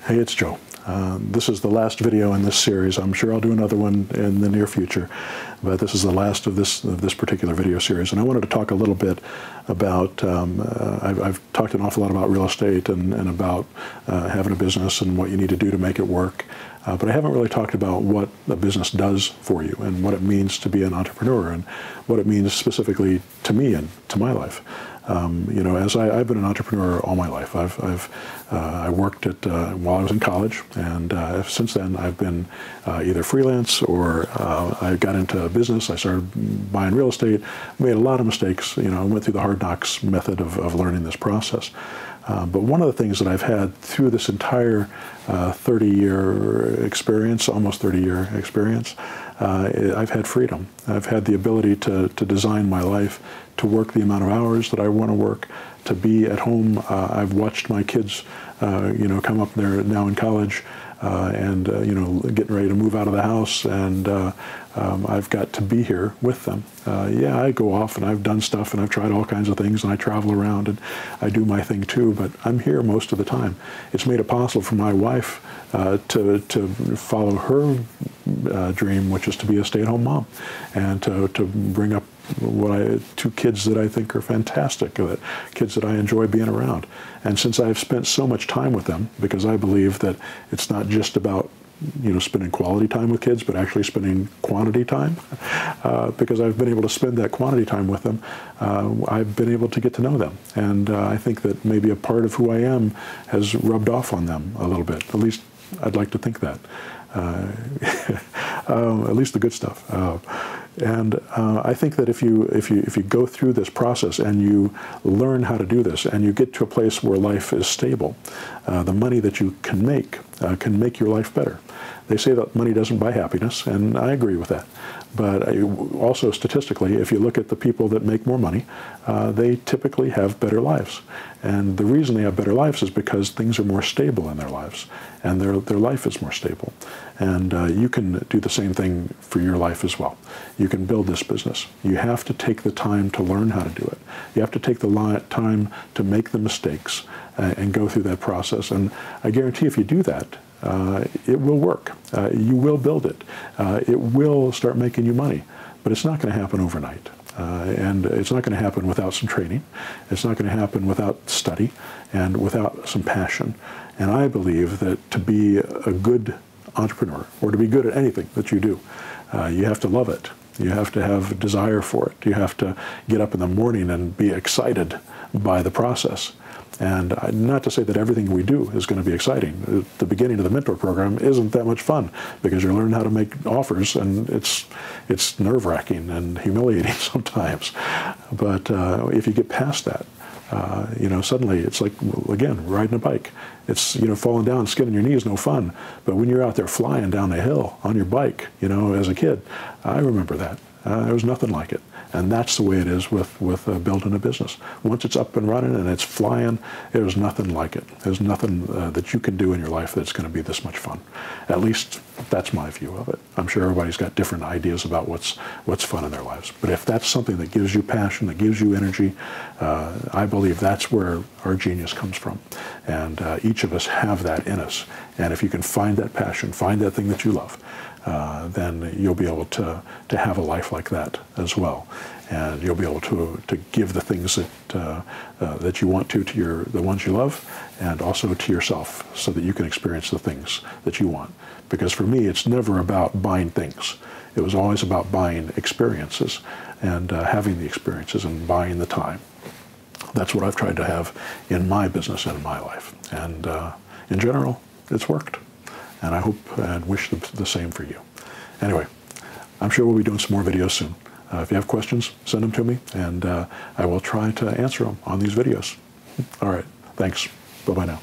Hey, it's Joe. This is the last video in this series. I'm sure I'll do another one in the near future, but this is the last of this particular video series. And I wanted to talk a little bit about, I've talked an awful lot about real estate and about having a business and what you need to do to make it work. But I haven't really talked about what a business does for you and what it means to be an entrepreneur and what it means specifically to me and to my life. You know, as I've been an entrepreneur all my life. I worked at while I was in college, and since then I've been either freelance or I got into business. I started buying real estate, made a lot of mistakes. You know, I went through the hard knocks method of learning this process. But one of the things that I've had through this entire 30-year experience, almost 30-year experience, I've had freedom. I've had the ability to design my life, to work the amount of hours that I want to work, to be at home. I've watched my kids, you know, come up there now in college and, you know, getting ready to move out of the house, and I've got to be here with them. Yeah, I go off and I've done stuff and I've tried all kinds of things and I travel around and I do my thing too, but I'm here most of the time. It's made it possible for my wife to follow her dream, which is to be a stay-at-home mom, and to bring up two kids that I think are fantastic, kids that I enjoy being around. And since I've spent so much time with them, because I believe that it's not just about, you know, spending quality time with kids, but actually spending quantity time, because I've been able to spend that quantity time with them, I've been able to get to know them. And I think that maybe a part of who I am has rubbed off on them a little bit. At least I'd like to think that. At least the good stuff. And I think that if you go through this process and you learn how to do this and you get to a place where life is stable, the money that you can make your life better. They say that money doesn't buy happiness, and I agree with that. But also statistically, if you look at the people that make more money, they typically have better lives. And the reason they have better lives is because things are more stable in their lives, and their life is more stable. And you can do the same thing for your life as well. You can build this business. You have to take the time to learn how to do it. You have to take the time to make the mistakes and go through that process. And I guarantee if you do that, it will work. You will build it. It will start making you money, but it's not going to happen overnight. And it's not going to happen without some training. It's not going to happen without study and without some passion. And I believe that to be a good entrepreneur, or to be good at anything that you do, you have to love it. You have to have a desire for it. You have to get up in the morning and be excited by the process. And not to say that everything we do is going to be exciting. The beginning of the mentor program isn't that much fun because you're learning how to make offers, and it's nerve-wracking and humiliating sometimes. But if you get past that, you know, suddenly it's like, again, riding a bike. It's, you know, falling down, skinning your knee is no fun. But when you're out there flying down the hill on your bike, you know, as a kid, I remember that. There was nothing like it. And that's the way it is with building a business. Once it's up and running and it's flying, there's nothing like it. There's nothing that you can do in your life that's going to be this much fun. At least that's my view of it. I'm sure everybody's got different ideas about what's fun in their lives. But if that's something that gives you passion, that gives you energy, I believe that's where our genius comes from. And each of us have that in us. And if you can find that passion, find that thing that you love, then you'll be able to have a life like that as well, and you'll be able to give the things that you want to the ones you love, and also to yourself, so that you can experience the things that you want. Because for me, it's never about buying things. It was always about buying experiences and having the experiences and buying the time. That's what I've tried to have in my business and in my life, and in general, it's worked. And I hope and wish the same for you. Anyway, I'm sure we'll be doing some more videos soon. If you have questions, send them to me, and I will try to answer them on these videos. All right, thanks. Bye-bye now.